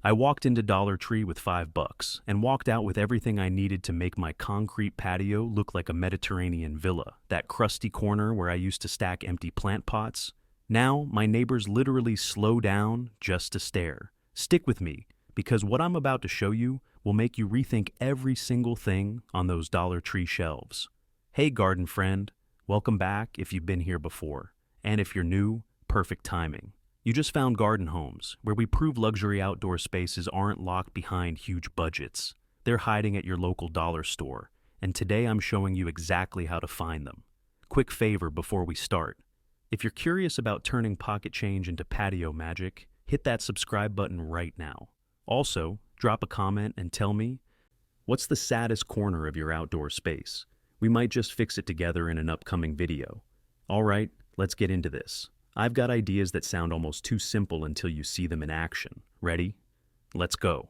I walked into Dollar Tree with $5 and walked out with everything I needed to make my concrete patio look like a Mediterranean villa. That crusty corner where I used to stack empty plant pots. Now, my neighbors literally slow down just to stare. Stick with me, because what I'm about to show you will make you rethink every single thing on those Dollar Tree shelves. Hey garden friend, welcome back if you've been here before. And if you're new, perfect timing. You just found Garden Homes, where we prove luxury outdoor spaces aren't locked behind huge budgets. They're hiding at your local dollar store, and today I'm showing you exactly how to find them. Quick favor before we start. If you're curious about turning pocket change into patio magic, hit that subscribe button right now. Also, drop a comment and tell me, what's the saddest corner of your outdoor space? We might just fix it together in an upcoming video. All right, let's get into this. I've got ideas that sound almost too simple until you see them in action. Ready? Let's go.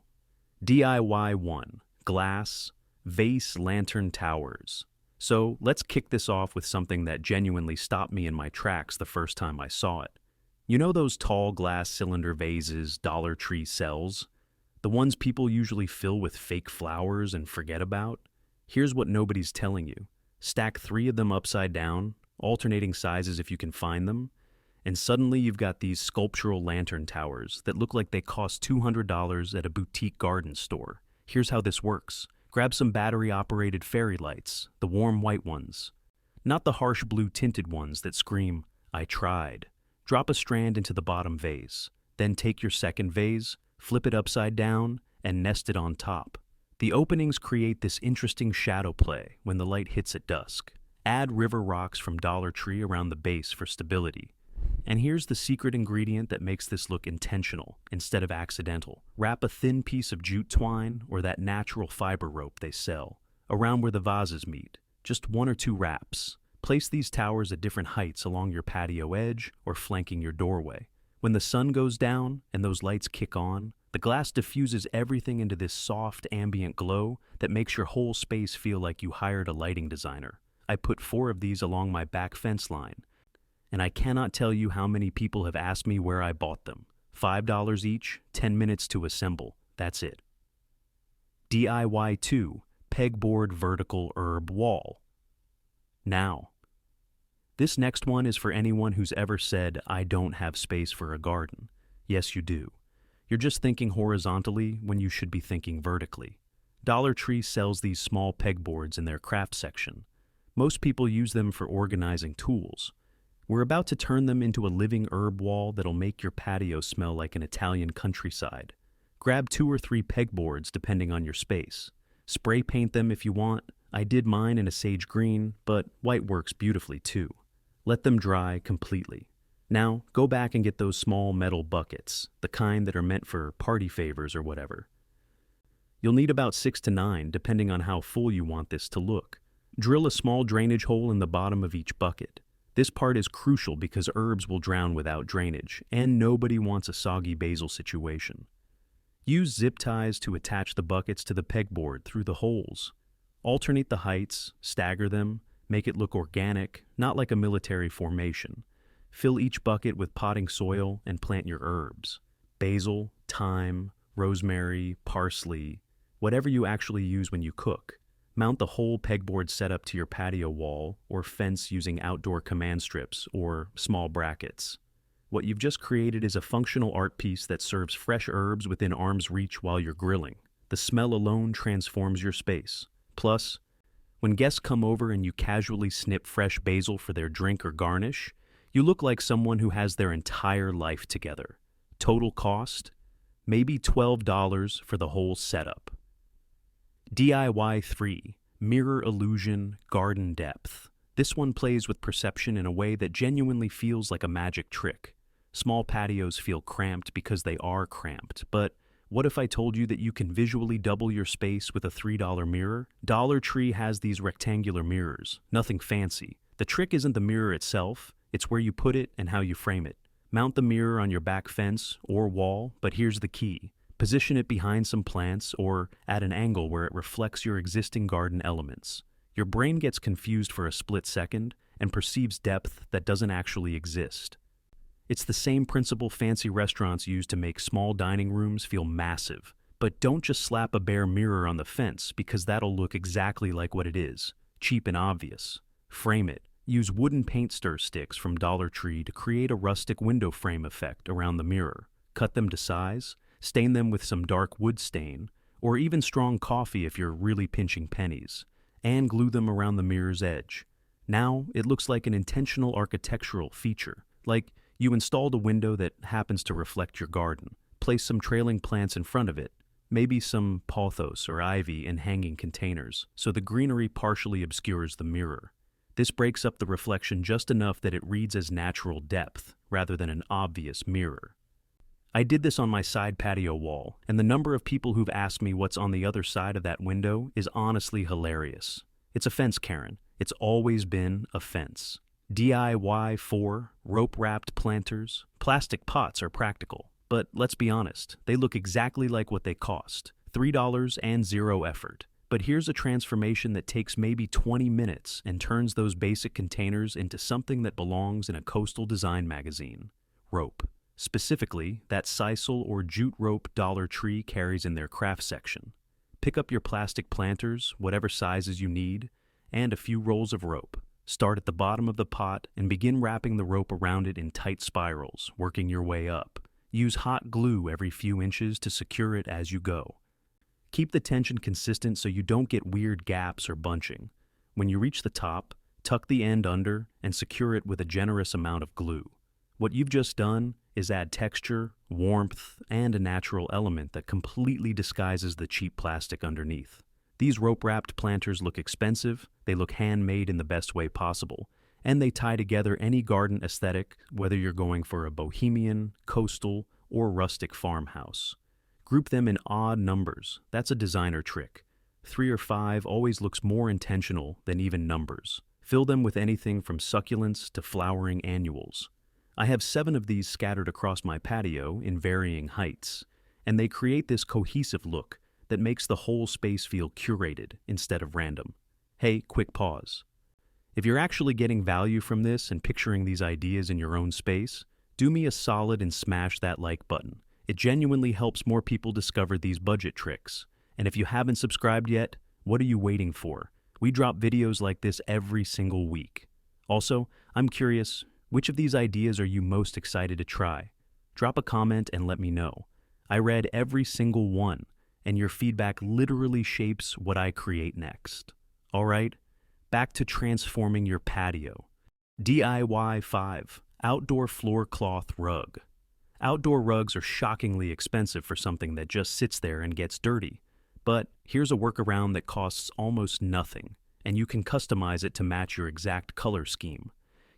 DIY 1. Glass, vase lantern towers. So let's kick this off with something that genuinely stopped me in my tracks the first time I saw it. You know those tall glass cylinder vases Dollar Tree sells? The ones people usually fill with fake flowers and forget about? Here's what nobody's telling you. Stack 3 of them upside down, alternating sizes if you can find them, and suddenly you've got these sculptural lantern towers that look like they cost $200 at a boutique garden store. Here's how this works. Grab some battery-operated fairy lights, the warm white ones. Not the harsh blue tinted ones that scream, "I tried." Drop a strand into the bottom vase. Then take your second vase, flip it upside down, and nest it on top. The openings create this interesting shadow play when the light hits at dusk. Add river rocks from Dollar Tree around the base for stability. And here's the secret ingredient that makes this look intentional instead of accidental. Wrap a thin piece of jute twine or that natural fiber rope they sell around where the vases meet. Just 1 or 2 wraps. Place these towers at different heights along your patio edge or flanking your doorway. When the sun goes down and those lights kick on, the glass diffuses everything into this soft ambient glow that makes your whole space feel like you hired a lighting designer. I put 4 of these along my back fence line, and I cannot tell you how many people have asked me where I bought them. $5 each, 10 minutes to assemble. That's it. DIY 2. Pegboard vertical herb wall. Now, this next one is for anyone who's ever said, "I don't have space for a garden." Yes, you do. You're just thinking horizontally when you should be thinking vertically. Dollar Tree sells these small pegboards in their craft section. Most people use them for organizing tools. We're about to turn them into a living herb wall that'll make your patio smell like an Italian countryside. Grab 2 or 3 pegboards depending on your space. Spray paint them if you want. I did mine in a sage green, but white works beautifully too. Let them dry completely. Now, go back and get those small metal buckets, the kind that are meant for party favors or whatever. You'll need about 6 to 9, depending on how full you want this to look. Drill a small drainage hole in the bottom of each bucket. This part is crucial because herbs will drown without drainage, and nobody wants a soggy basil situation. Use zip ties to attach the buckets to the pegboard through the holes. Alternate the heights, stagger them, make it look organic, not like a military formation. Fill each bucket with potting soil and plant your herbs. Basil, thyme, rosemary, parsley, whatever you actually use when you cook. Mount the whole pegboard setup to your patio wall or fence using outdoor command strips or small brackets. What you've just created is a functional art piece that serves fresh herbs within arm's reach while you're grilling. The smell alone transforms your space. Plus, when guests come over and you casually snip fresh basil for their drink or garnish, you look like someone who has their entire life together. Total cost? Maybe $12 for the whole setup. DIY 3. Mirror illusion, garden depth. This one plays with perception in a way that genuinely feels like a magic trick. Small patios feel cramped because they are cramped, but what if I told you that you can visually double your space with a $3 mirror? Dollar Tree has these rectangular mirrors, nothing fancy. The trick isn't the mirror itself, it's where you put it and how you frame it. Mount the mirror on your back fence or wall, but here's the key. Position it behind some plants or at an angle where it reflects your existing garden elements. Your brain gets confused for a split second and perceives depth that doesn't actually exist. It's the same principle fancy restaurants use to make small dining rooms feel massive. But don't just slap a bare mirror on the fence because that'll look exactly like what it is, cheap and obvious. Frame it. Use wooden paint stir sticks from Dollar Tree to create a rustic window frame effect around the mirror. Cut them to size, stain them with some dark wood stain, or even strong coffee if you're really pinching pennies, and glue them around the mirror's edge. Now it looks like an intentional architectural feature, like you installed a window that happens to reflect your garden. Place some trailing plants in front of it, maybe some pothos or ivy in hanging containers, so the greenery partially obscures the mirror. This breaks up the reflection just enough that it reads as natural depth, rather than an obvious mirror. I did this on my side patio wall, and the number of people who've asked me what's on the other side of that window is honestly hilarious. It's a fence, Karen. It's always been a fence. DIY 4, rope-wrapped planters, plastic pots are practical. But let's be honest, they look exactly like what they cost. $3 and zero effort. But here's a transformation that takes maybe 20 minutes and turns those basic containers into something that belongs in a coastal design magazine. Rope. Specifically, that sisal or jute rope Dollar Tree carries in their craft section. Pick up your plastic planters, whatever sizes you need, and a few rolls of rope. Start at the bottom of the pot and begin wrapping the rope around it in tight spirals, working your way up. Use hot glue every few inches to secure it as you go. Keep the tension consistent so you don't get weird gaps or bunching. When you reach the top, tuck the end under and secure it with a generous amount of glue. What you've just done is add texture, warmth, and a natural element that completely disguises the cheap plastic underneath. These rope-wrapped planters look expensive, they look handmade in the best way possible, and they tie together any garden aesthetic, whether you're going for a bohemian, coastal, or rustic farmhouse. Group them in odd numbers. That's a designer trick. 3 or 5 always looks more intentional than even numbers. Fill them with anything from succulents to flowering annuals. I have 7 of these scattered across my patio in varying heights, and they create this cohesive look that makes the whole space feel curated instead of random. Hey, quick pause. If you're actually getting value from this and picturing these ideas in your own space, do me a solid and smash that like button. It genuinely helps more people discover these budget tricks. And if you haven't subscribed yet, what are you waiting for? We drop videos like this every single week. Also, I'm curious, which of these ideas are you most excited to try? Drop a comment and let me know. I read every single one, and your feedback literally shapes what I create next. All right, back to transforming your patio. DIY 5, outdoor floor cloth rug. Outdoor rugs are shockingly expensive for something that just sits there and gets dirty. But here's a workaround that costs almost nothing, and you can customize it to match your exact color scheme.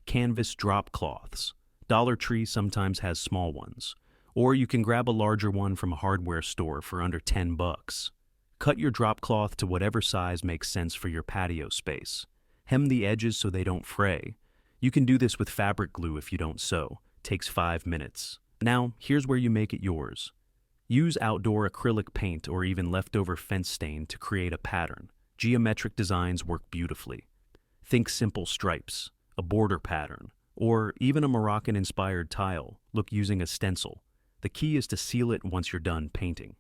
Canvas drop cloths. Dollar Tree sometimes has small ones, or you can grab a larger one from a hardware store for under $10. Cut your drop cloth to whatever size makes sense for your patio space. Hem the edges so they don't fray. You can do this with fabric glue if you don't sew. Takes 5 minutes. Now, here's where you make it yours. Use outdoor acrylic paint or even leftover fence stain to create a pattern. Geometric designs work beautifully. Think simple stripes, a border pattern, or even a Moroccan-inspired tile. Look using a stencil. The key is to seal it once you're done painting.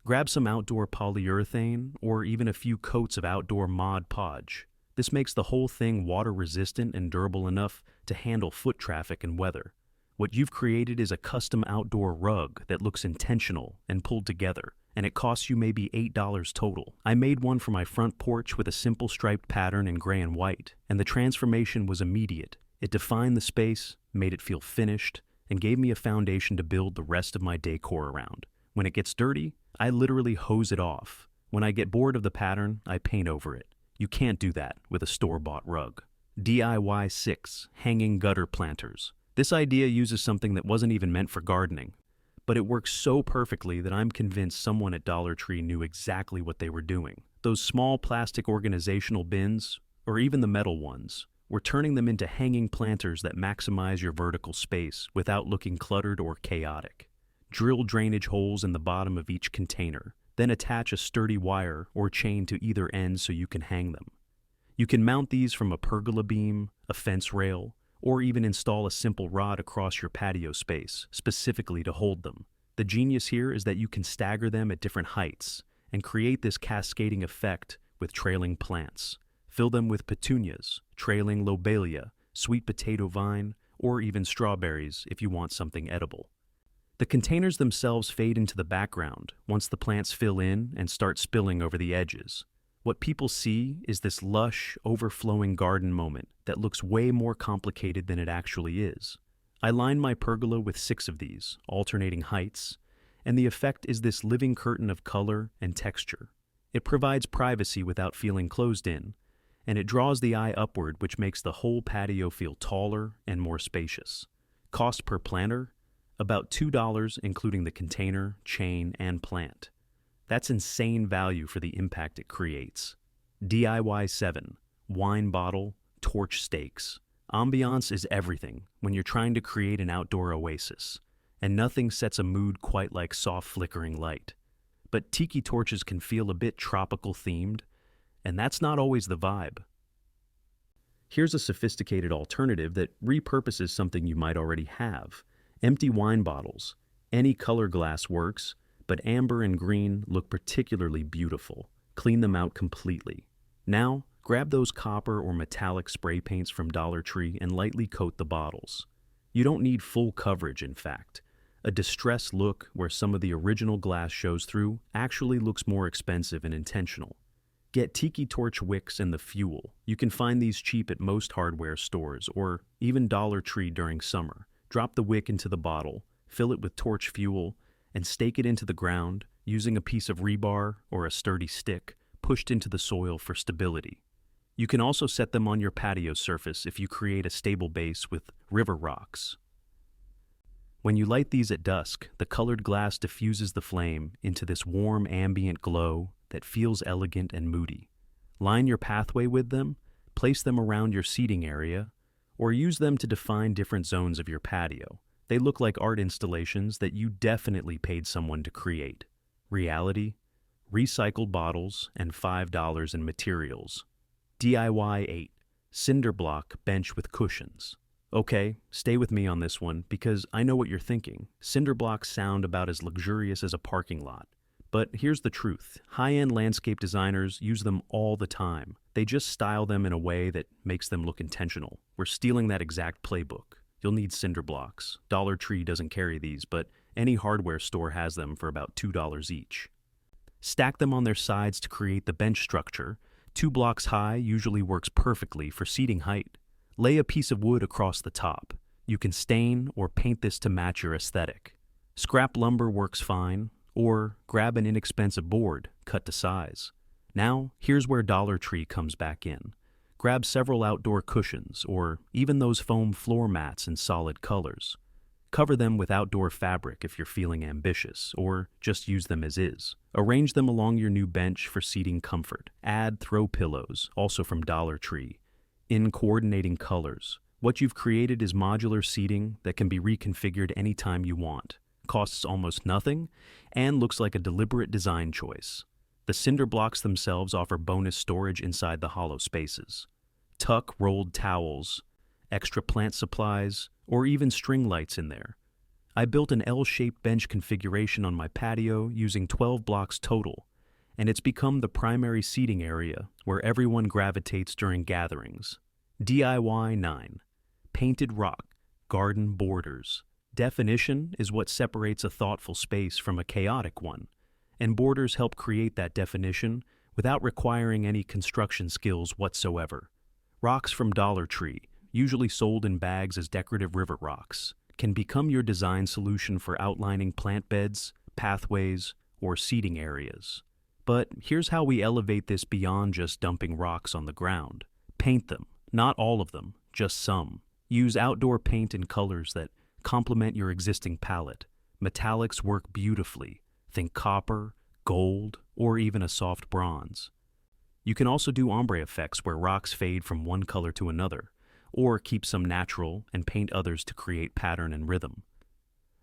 Grab some outdoor polyurethane or even a few coats of outdoor Mod Podge. This makes the whole thing water-resistant and durable enough to handle foot traffic and weather. What you've created is a custom outdoor rug that looks intentional and pulled together, and it costs you maybe $8 total. I made one for my front porch with a simple striped pattern in gray and white, and the transformation was immediate. It defined the space, made it feel finished, and gave me a foundation to build the rest of my decor around. When it gets dirty, I literally hose it off. When I get bored of the pattern, I paint over it. You can't do that with a store-bought rug. DIY 6, hanging gutter planters. This idea uses something that wasn't even meant for gardening, but it works so perfectly that I'm convinced someone at Dollar Tree knew exactly what they were doing. Those small plastic organizational bins, or even the metal ones, we're turning them into hanging planters that maximize your vertical space without looking cluttered or chaotic. Drill drainage holes in the bottom of each container, then attach a sturdy wire or chain to either end so you can hang them. You can mount these from a pergola beam, a fence rail, or even install a simple rod across your patio space, specifically to hold them. The genius here is that you can stagger them at different heights and create this cascading effect with trailing plants. Fill them with petunias, trailing lobelia, sweet potato vine, or even strawberries if you want something edible. The containers themselves fade into the background once the plants fill in and start spilling over the edges. What people see is this lush, overflowing garden moment that looks way more complicated than it actually is. I line my pergola with 6 of these, alternating heights, and the effect is this living curtain of color and texture. It provides privacy without feeling closed in, and it draws the eye upward, which makes the whole patio feel taller and more spacious. Cost per planter? About $2, including the container, chain, and plant. That's insane value for the impact it creates. DIY 7, wine bottle, torch stakes. Ambiance is everything when you're trying to create an outdoor oasis, and nothing sets a mood quite like soft flickering light. But tiki torches can feel a bit tropical themed, and that's not always the vibe. Here's a sophisticated alternative that repurposes something you might already have. Empty wine bottles. Any color glass works, but amber and green look particularly beautiful. Clean them out completely. Now, grab those copper or metallic spray paints from Dollar Tree and lightly coat the bottles. You don't need full coverage, in fact. A distressed look where some of the original glass shows through actually looks more expensive and intentional. Get tiki torch wicks and the fuel. You can find these cheap at most hardware stores or even Dollar Tree during summer. Drop the wick into the bottle, fill it with torch fuel, and stake it into the ground using a piece of rebar or a sturdy stick pushed into the soil for stability. You can also set them on your patio surface if you create a stable base with river rocks. When you light these at dusk, the colored glass diffuses the flame into this warm ambient glow that feels elegant and moody. Line your pathway with them, place them around your seating area, or use them to define different zones of your patio. They look like art installations that you definitely paid someone to create. Reality, recycled bottles, and $5 in materials. DIY 8, cinder block bench with cushions. Okay, stay with me on this one because I know what you're thinking. Cinder blocks sound about as luxurious as a parking lot. But here's the truth. High-end landscape designers use them all the time. They just style them in a way that makes them look intentional. We're stealing that exact playbook. You'll need cinder blocks. Dollar Tree doesn't carry these, but any hardware store has them for about $2 each. Stack them on their sides to create the bench structure. 2 blocks high usually works perfectly for seating height. Lay a piece of wood across the top. You can stain or paint this to match your aesthetic. Scrap lumber works fine, or grab an inexpensive board, cut to size. Now, here's where Dollar Tree comes back in. Grab several outdoor cushions, or even those foam floor mats in solid colors. Cover them with outdoor fabric if you're feeling ambitious, or just use them as is. Arrange them along your new bench for seating comfort. Add throw pillows, also from Dollar Tree, in coordinating colors. What you've created is modular seating that can be reconfigured anytime you want. Costs almost nothing, and looks like a deliberate design choice. The cinder blocks themselves offer bonus storage inside the hollow spaces. Tuck rolled towels, extra plant supplies, or even string lights in there. I built an L-shaped bench configuration on my patio using 12 blocks total, and it's become the primary seating area where everyone gravitates during gatherings. DIY 9. Painted rock, garden borders. Definition is what separates a thoughtful space from a chaotic one, and borders help create that definition without requiring any construction skills whatsoever. Rocks from Dollar Tree, usually sold in bags as decorative river rocks, can become your design solution for outlining plant beds, pathways, or seating areas. But here's how we elevate this beyond just dumping rocks on the ground. Paint them, not all of them, just some. Use outdoor paint in colors that complement your existing palette. Metallics work beautifully. Think copper, gold, or even a soft bronze. You can also do ombre effects where rocks fade from one color to another, or keep some natural and paint others to create pattern and rhythm.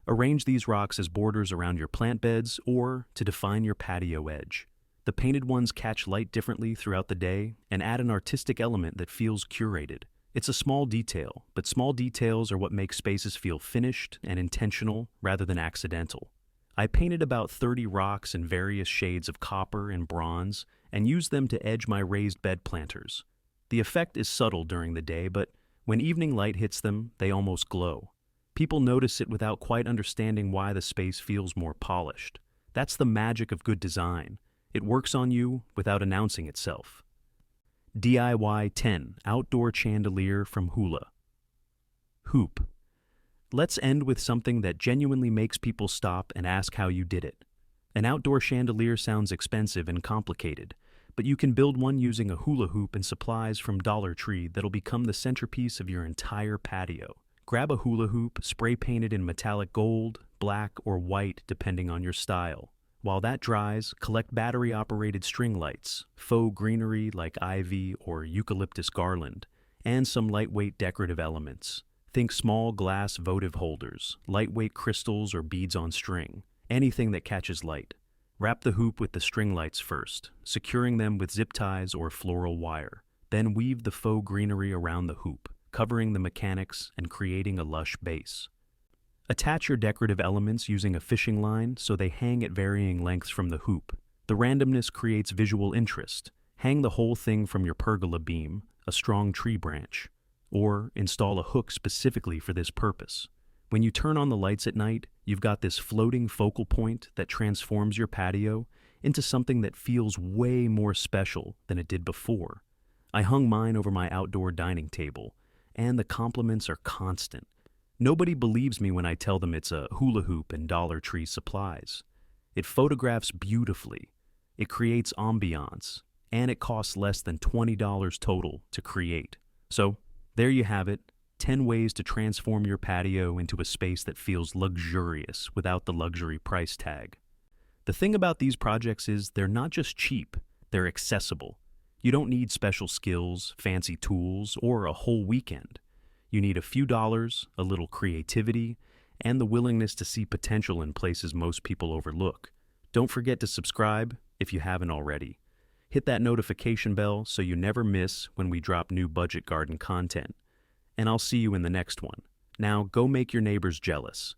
Arrange these rocks as borders around your plant beds or to define your patio edge. The painted ones catch light differently throughout the day and add an artistic element that feels curated. It's a small detail, but small details are what make spaces feel finished and intentional rather than accidental. I painted about 30 rocks in various shades of copper and bronze and used them to edge my raised bed planters. The effect is subtle during the day, but when evening light hits them, they almost glow. People notice it without quite understanding why the space feels more polished. That's the magic of good design. It works on you without announcing itself. DIY 10 Outdoor Chandelier from Hula. Hoop. Let's end with something that genuinely makes people stop and ask how you did it. An outdoor chandelier sounds expensive and complicated, but you can build one using a hula hoop and supplies from Dollar Tree that'll become the centerpiece of your entire patio. Grab a hula hoop, spray paint it in metallic gold, black, or white depending on your style. While that dries, collect battery-operated string lights, faux greenery like ivy or eucalyptus garland, and some lightweight decorative elements. Think small glass votive holders, lightweight crystals or beads on string, anything that catches light. Wrap the hoop with the string lights first, securing them with zip ties or floral wire. Then weave the faux greenery around the hoop, covering the mechanics and creating a lush base. Attach your decorative elements using a fishing line so they hang at varying lengths from the hoop. The randomness creates visual interest. Hang the whole thing from your pergola beam, a strong tree branch, or install a hook specifically for this purpose. When you turn on the lights at night, you've got this floating focal point that transforms your patio into something that feels way more special than it did before. I hung mine over my outdoor dining table, and the compliments are constant. Nobody believes me when I tell them it's a hula hoop and Dollar Tree supplies. It photographs beautifully, it creates ambiance, and it costs less than $20 total to create. So, there you have it, 10 ways to transform your patio into a space that feels luxurious without the luxury price tag. The thing about these projects is they're not just cheap, they're accessible. You don't need special skills, fancy tools, or a whole weekend. You need a few dollars, a little creativity, and the willingness to see potential in places most people overlook. Don't forget to subscribe if you haven't already. Hit that notification bell so you never miss when we drop new budget garden content. And I'll see you in the next one. Now go make your neighbors jealous.